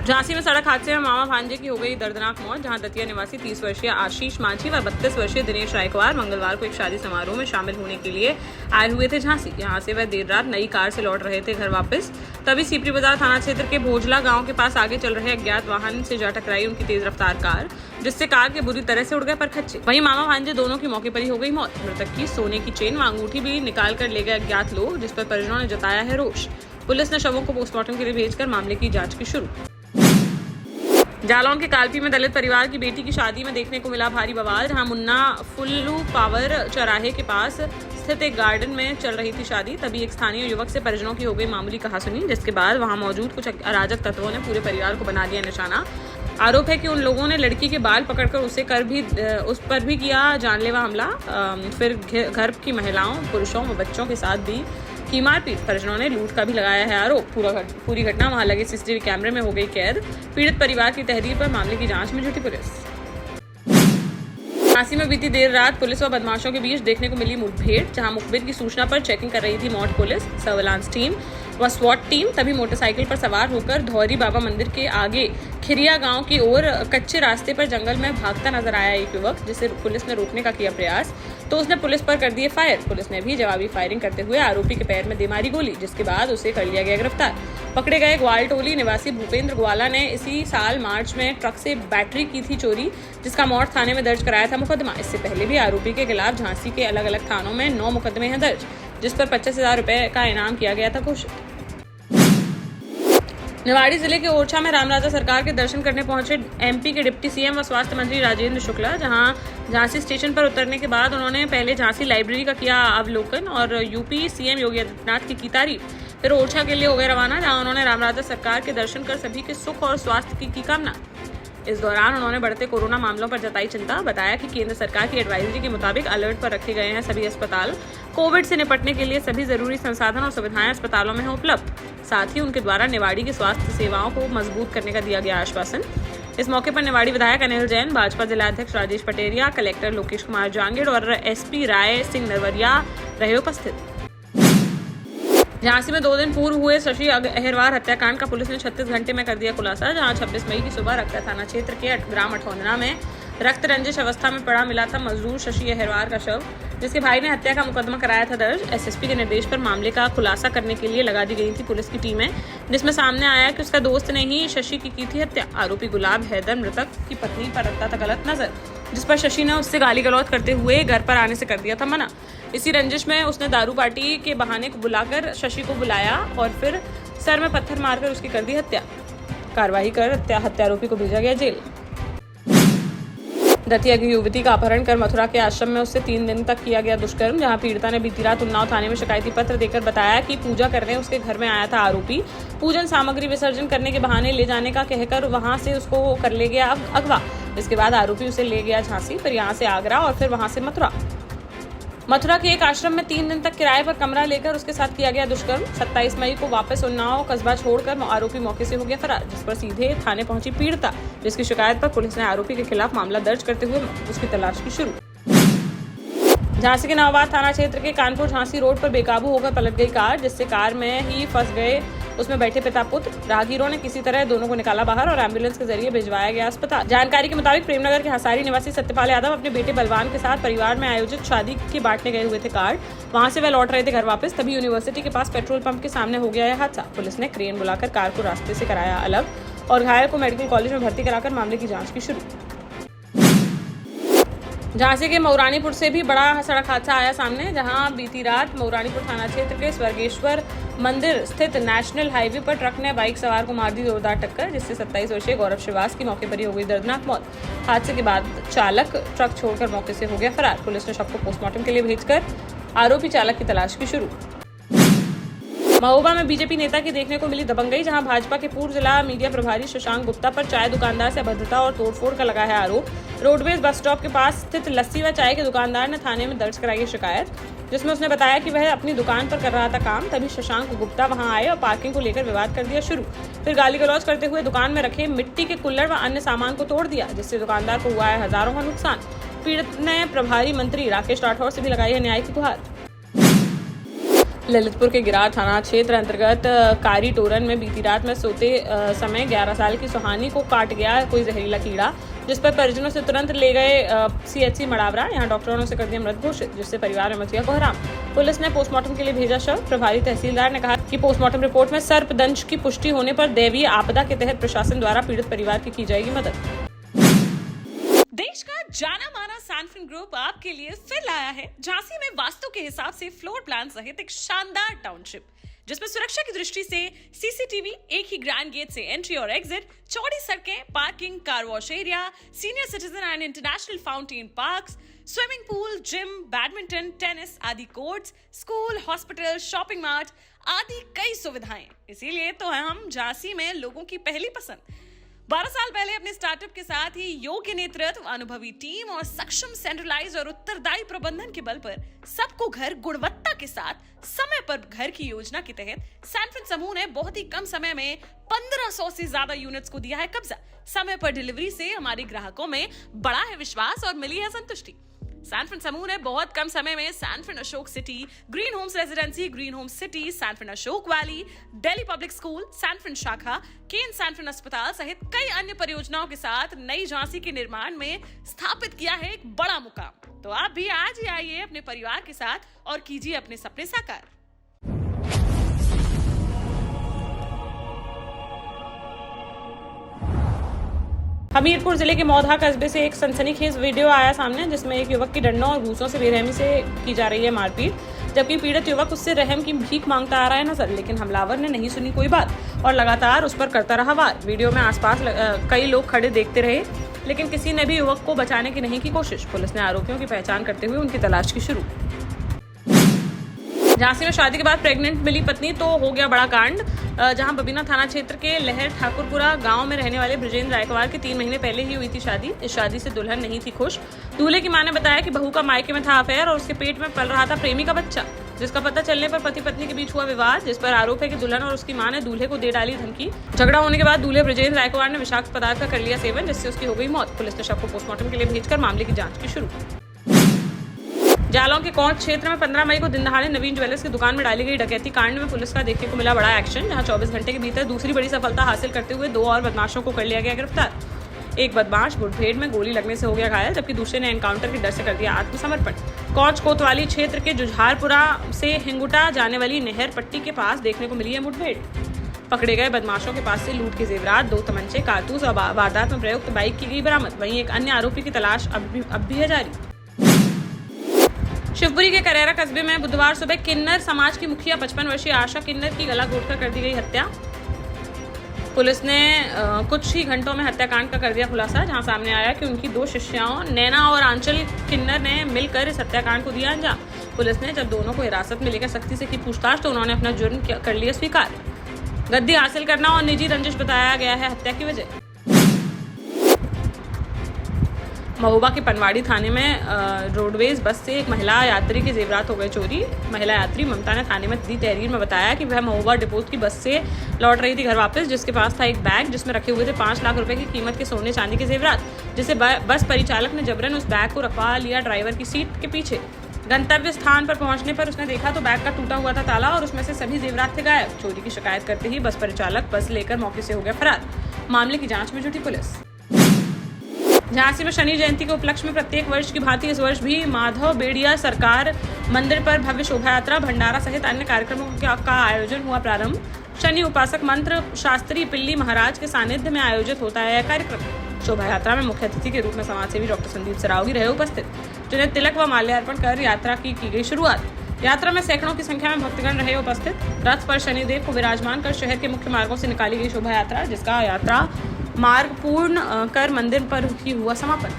झांसी में सड़क हादसे में मामा भांजे की हो गई दर्दनाक मौत। जहां दतिया निवासी 30 वर्षीय आशीष मांझी व 32 वर्षीय दिनेश रायकवार मंगलवार को एक शादी समारोह में शामिल होने के लिए आए हुए थे झांसी। यहां से वह देर रात नई कार से लौट रहे थे घर वापस, तभी सीपरी बाजार थाना क्षेत्र के भोजला गांव के पास आगे चल रहे अज्ञात वाहन से जा टकराई उनकी तेज रफ्तार कार, जिससे कार के बुरी तरह से उड़ गए परखच्चे। वहीं मामा भांजे दोनों की मौके पर ही हो गई मौत। मृतक की सोने की चेन व अंगूठी भी निकाल कर ले गए अज्ञात लोग, जिस पर परिजनों ने जताया है रोष। पुलिस ने शवों को पोस्टमार्टम के लिए भेजकर मामले की जांच की शुरू। जालौन के कालपी में दलित परिवार की बेटी की शादी में देखने को मिला भारी बवाल। जहां मुन्ना फुल्लू पावर चौराहे के पास स्थित एक गार्डन में चल रही थी शादी, तभी एक स्थानीय युवक से परिजनों की हो गई मामूली कहासुनी, जिसके बाद वहां मौजूद कुछ अराजक तत्वों ने पूरे परिवार को बना दिया निशाना। आरोप है कि उन लोगों ने लड़की के बाल पकड़कर उस पर भी किया जानलेवा हमला, फिर घर की महिलाओं, पुरुषों व बच्चों के साथ भी की मारपीट। परिजनों ने लूट का भी लगाया है आरोप। पूरी घटना वहां लगे सीसीटीवी कैमरे में हो गई कैद। पीड़ित परिवार की तहरीर पर मामले की जांच में जुटी पुलिस। झांसी में बीती देर रात पुलिस व बदमाशों के बीच देखने को मिली मुठभेड़। जहां मुखबिर की सूचना पर चेकिंग कर रही थी मौट पुलिस, सर्विलांस टीम व स्वॉट टीम, तभी मोटरसाइकिल पर सवार होकर धौरी बाबा मंदिर के आगे खिरिया गांव की ओर कच्चे रास्ते पर जंगल में भागता नजर आया एक युवक, जिसे पुलिस ने रोकने का किया प्रयास तो उसने पुलिस पर कर दिए फायर। पुलिस ने भी जवाबी फायरिंग करते हुए आरोपी के पैर में दे मारी गोली, जिसके बाद उसे कर लिया गया गिरफ्तार। पकड़े गए ग्वालटोली निवासी भूपेंद्र ग्वाला ने इसी साल मार्च में ट्रक से बैटरी की थी चोरी, जिसका मौत थाने में दर्ज कराया था मुकदमा। इससे पहले भी आरोपी के खिलाफ झांसी के अलग अलग थानों में 9 मुकदमे हैं दर्ज, जिस पर 25,000 रुपए का इनाम किया गया था घोषित। निवाड़ी जिले के ओरछा में रामराजा सरकार के दर्शन करने पहुंचे एमपी के डिप्टी सीएम व स्वास्थ्य मंत्री राजेंद्र शुक्ला। जहां झांसी स्टेशन पर उतरने के बाद उन्होंने पहले झांसी लाइब्रेरी का किया अवलोकन और यूपी सीएम योगी आदित्यनाथ की तारीफ, फिर ओरछा के लिए हो गए रवाना, जहां उन्होंने रामराजा सरकार के दर्शन कर सभी के सुख और स्वास्थ्य की कामना। इस दौरान उन्होंने बढ़ते कोरोना मामलों पर जताई चिंता। बताया कि केंद्र सरकार की एडवाइजरी के मुताबिक अलर्ट पर रखे गए हैं सभी अस्पताल। कोविड से निपटने के लिए सभी जरूरी संसाधन और सुविधाएं अस्पतालों में हैं उपलब्ध। साथ ही उनके द्वारा निवाड़ी की स्वास्थ्य सेवाओं को मजबूत करने का दिया गया आश्वासन। इस मौके पर निवाड़ी विधायक अनिल जैन, भाजपा जिलाध्यक्ष राजेश पटेरिया, कलेक्टर लोकेश कुमार जांगिड़ और एसपी राय सिंह नरवरिया रहे उपस्थित। झांसी में 2 दिन पूर्व हुए शशि अहिरवार हत्याकांड का पुलिस ने 36 घंटे में कर दिया खुलासा। जहां 26 मई की सुबह रक्ता थाना क्षेत्र के ग्राम अठौंदना में रक्त रंजिश अवस्था में पड़ा मिला था मजदूर शशि अहिरवार का शव, जिसके भाई ने हत्या का मुकदमा कराया था दर्ज। एसएसपी के निर्देश पर मामले का खुलासा करने के लिए लगा दी गई थी पुलिस की टीमें, जिसमें सामने आया कि उसका दोस्त ने ही शशि की थी हत्या। आरोपी गुलाब हैदर मृतक की पत्नी पर रखता था गलत नजर, जिस पर शशि ने उससे गाली गलौज करते हुए घर पर आने से कर दिया था मना। इसी रंजिश में उसने दारू पार्टी के बहाने को बुलाकर शशि को बुलाया और फिर सर में पत्थर मारकर उसकी कर दी हत्या। कार्रवाई कर हत्यारोपी को भेजा गया जेल। दतिया की युवती का अपहरण कर मथुरा के आश्रम में उससे 3 दिन तक किया गया दुष्कर्म। जहां पीड़िता ने बीती रात उन्नाव थाने में शिकायती पत्र देकर बताया कि पूजा करने उसके घर में आया था आरोपी। पूजन सामग्री विसर्जन करने के बहाने ले जाने का कहकर वहां से उसको कर ले गया अगवा। इसके बाद आरोपी उसे ले गया झांसी, फिर यहाँ से आगरा और फिर वहां से मथुरा के एक आश्रम में 3 दिन तक किराए पर कमरा लेकर उसके साथ किया गया दुष्कर्म। 27 मई को वापस उन्नाव कस्बा छोड़कर आरोपी मौके से हो गया फरार, जिस पर सीधे थाने पहुंची पीड़िता, जिसकी शिकायत पर पुलिस ने आरोपी के खिलाफ मामला दर्ज करते हुए उसकी तलाश की शुरू। झांसी के नवाबाद थाना क्षेत्र के कानपुर झांसी रोड पर बेकाबू होकर पलट गई कार, जिससे कार में ही फंस गए उसमें बैठे पिता पुत्र। राहगीरों ने किसी तरह दोनों को निकाला बाहर और एम्बुलेंस के जरिए भिजवाया गया अस्पताल। जानकारी के मुताबिक प्रेमनगर के हसारी निवासी सत्यपाल यादव अपने बेटे बलवान के साथ परिवार में आयोजित शादी के बांटने गए हुए थे कार्ड। वहां से वह लौट रहे थे घर वापस, तभी यूनिवर्सिटी के पास पेट्रोल पंप के सामने हो गया यह हादसा। पुलिस ने क्रेन बुलाकर कार को रास्ते से कराया अलग और घायल को मेडिकल कॉलेज में भर्ती कराकर मामले की जाँच की शुरू। झांसी के मऊरानीपुर से भी बड़ा सड़क हादसा आया सामने। जहां बीती रात मऊरानीपुर थाना क्षेत्र के स्वर्गेश्वर मंदिर स्थित नेशनल हाईवे पर ट्रक ने बाइक सवार को मार दी जोरदार टक्कर, जिससे 27 वर्षीय गौरव श्रीवास की मौके पर ही हो गई दर्दनाक मौत। हादसे के बाद चालक ट्रक छोड़कर मौके से हो गया फरार। पुलिस ने शव को पोस्टमार्टम के लिए भेजकर आरोपी चालक की तलाश की शुरू। महोबा में बीजेपी नेता की देखने को मिली दबंगई। जहां भाजपा के पूर्व जिला मीडिया प्रभारी शशांक गुप्ता पर चाय दुकानदार से अभद्रता और तोड़फोड़ का लगा है आरोप। रोडवेज बस स्टॉप के पास स्थित लस्सी व चाय के दुकानदार ने थाने में दर्ज कराई है शिकायत, जिसमें उसने बताया कि वह अपनी दुकान पर कर रहा था काम, तभी शशांक गुप्ता वहां आए और पार्किंग को लेकर विवाद कर दिया शुरू। फिर गाली गलौज करते हुए दुकान में रखे मिट्टी के कुल्हड़ व अन्य सामान को तोड़ दिया, जिससे दुकानदार को हुआ है हजारों का नुकसान। पीड़ित ने प्रभारी मंत्री राकेश राठौर से भी लगाई है न्याय की गुहार। ललितपुर के गिरार थाना क्षेत्र अंतर्गत कारी टोरन में बीती रात में सोते समय 11 साल की सुहानी को काट गया कोई जहरीला कीड़ा, जिस पर परिजनों से तुरंत ले गए सीएचसी मड़ावरा। यहां डॉक्टरों ने उसे कर दिया मृत घोषित, जिससे परिवार में मच गया कोहराम। पुलिस ने पोस्टमार्टम के लिए भेजा शव। प्रभारी तहसीलदार ने कहा कि पोस्टमार्टम रिपोर्ट में सर्पदंश की पुष्टि होने पर दैवीय आपदा के तहत प्रशासन द्वारा पीड़ित परिवार की जाएगी मदद। देश का जाना माना सैनफिन ग्रुप आपके लिए फिर लाया है झांसी में वास्तु के हिसाब से फ्लोर प्लान सहित एक शानदार टाउनशिप, जिसमें सुरक्षा की दृष्टि से सीसीटीवी, एक ही ग्रैंड गेट से एंट्री और एग्जिट, चौड़ी सड़कें, parking, car wash area, senior citizen and international fountain parks, swimming pool, gym, badminton, tennis आदि courts, school, hospital, shopping mart आदि कई सुविधाएं। इसीलिए तो हम झांसी में लोगों की पहली पसंद। 12 साल पहले अपने स्टार्टअप के साथ ही योग्य नेतृत्व, अनुभवी टीम और सक्षम सेंट्रलाइज और उत्तरदायी प्रबंधन के बल पर सबको घर गुणवत्ता के साथ समय पर घर की योजना के तहत सैनफिन समूह ने बहुत ही कम समय में 1500 से ज्यादा यूनिट्स को दिया है कब्जा। समय पर डिलीवरी से हमारे ग्राहकों में बड़ा है विश्वास और मिली है संतुष्टि। सैनफिन समूह ने बहुत कम समय में Sanfin Ashok city, green homes residency, green homes city, Sanfin Ashok valley, Delhi public school, Sanfin शाखा, केन सैनफिन अस्पताल सहित कई अन्य परियोजनाओं के साथ नई झांसी के निर्माण में स्थापित किया है एक बड़ा मुकाम। तो आप भी आज ही आइए अपने परिवार के साथ और कीजिए अपने सपने साकार। हमीरपुर जिले के मौधा कस्बे से एक सनसनीखेज वीडियो आया सामने, जिसमें एक युवक की डंडों और घूसों से बेरहमी से की जा रही है मारपीट, जबकि पीड़ित युवक उससे रहम की भीख मांगता आ रहा है नजर। लेकिन हमलावर ने नहीं सुनी कोई बात और लगातार उस पर करता रहा वार। वीडियो में आसपास कई लोग खड़े देखते रहे, लेकिन किसी ने भी युवक को बचाने की नहीं की कोशिश। पुलिस ने आरोपियों की पहचान करते हुए उनकी तलाश की शुरू। झांसी में शादी के बाद प्रेग्नेंट मिली पत्नी तो हो गया बड़ा कांड। जहां बबीना थाना क्षेत्र के लहर ठाकुरपुरा गांव में रहने वाले ब्रजेंद्र रायकवार की 3 महीने पहले ही हुई थी शादी। इस शादी से दुल्हन नहीं थी खुश। दूल्हे की मां ने बताया कि बहू का मायके में था अफेयर और उसके पेट में पल रहा था प्रेमी का बच्चा, जिसका पता चलने पर पति पत्नी के बीच हुआ विवाद, जिस पर आरोप है कि दुल्हन और उसकी मां ने दूल्हे को दे डाली धमकी। झगड़ा होने के बाद दूल्हे ब्रजेंद्र रायकवार ने विषाक्त पदार्थ का कर लिया सेवन, जिससे उसकी हो गई मौत। पुलिस ने शव को पोस्टमार्टम के लिए भेजकर मामले की जांच की शुरू। जालौन के कौच क्षेत्र में 15 मई को दिन दहाड़े नवीन ज्वेलर्स की दुकान में डाली गई डकैती कांड में पुलिस का देखने को मिला बड़ा एक्शन, जहां 24 घंटे के भीतर दूसरी बड़ी सफलता हासिल करते हुए 2 और बदमाशों को कर लिया गया गिरफ्तार। एक बदमाश मुठभेड़ में गोली लगने से हो गया घायल, जबकि दूसरे ने एनकाउंटर के डर से कर दिया आत्मसमर्पण। कौच कोतवाली क्षेत्र के जुझारपुरा से हिंगुटा जाने वाली नहर पट्टी के पास देखने को मिली है मुठभेड़। पकड़े गए बदमाशों के पास से लूट के जेवरात, 2 तमंचे, कारतूस और वारदात में प्रयुक्त बाइक की गई बरामद। वहीं एक अन्य आरोपी की तलाश अब भी है जारी। शिवपुरी के करेरा कस्बे में बुधवार सुबह किन्नर समाज की मुखिया 55 वर्षीय आशा किन्नर की गला घोटकर कर दी गई हत्या। पुलिस ने कुछ ही घंटों में हत्याकांड का कर दिया खुलासा, जहां सामने आया कि उनकी 2 शिष्याओं नैना और आंचल किन्नर ने मिलकर इस हत्याकांड को दिया अंजाम। पुलिस ने जब दोनों को हिरासत में लेकर सख्ती से की पूछताछ तो उन्होंने अपना जुर्म कर लिया स्वीकार। गद्दी हासिल करना और निजी रंजिश बताया गया है हत्या की वजह। महोबा के पनवाड़ी थाने में रोडवेज बस से एक महिला यात्री के जेवरात हो गए चोरी। महिला यात्री ममता ने थाने में दी तहरीर में बताया कि वह महोबा डिपो की बस से लौट रही थी घर वापस, जिसके पास था एक बैग जिसमें रखे हुए थे 5 लाख रुपए की कीमत के सोने चांदी के जेवरात, जिसे बस परिचालक ने जबरन उस बैग को रखवा लिया ड्राइवर की सीट के पीछे। गंतव्य स्थान पर पहुंचने पर उसने देखा तो बैग का टूटा हुआ था ताला और उसमें से सभी जेवरात थे गायब। चोरी की शिकायत करते ही बस परिचालक बस लेकर मौके से हो गया फरार। मामले की जांच में जुटी पुलिस। झांसी में शनि जयंती के उपलक्ष्य में प्रत्येक वर्ष की भांति इस वर्ष भी माधव बेड़िया सरकार मंदिर पर भव्य शोभा यात्रा, भंडारा सहित अन्य कार्यक्रमों का आयोजन हुआ प्रारंभ। शनि उपासक मंत्र शास्त्री पिल्ली महाराज के सानिध्य में आयोजित होता है यह कार्यक्रम। शोभा यात्रा में मुख्य अतिथि के रूप में समाजसेवी डॉक्टर संदीप सरावगी रहे उपस्थित, जिन्हें तिलक व माल्यार्पण कर यात्रा की गई शुरुआत। यात्रा में सैकड़ों की संख्या में भक्तगण रहे उपस्थित। रथ पर शनिदेव को विराजमान कर शहर के मुख्य मार्गों से निकाली गई शोभा यात्रा, जिसका यात्रा मार्ग पूर्ण कर मंदिर पर ही हुआ समापन।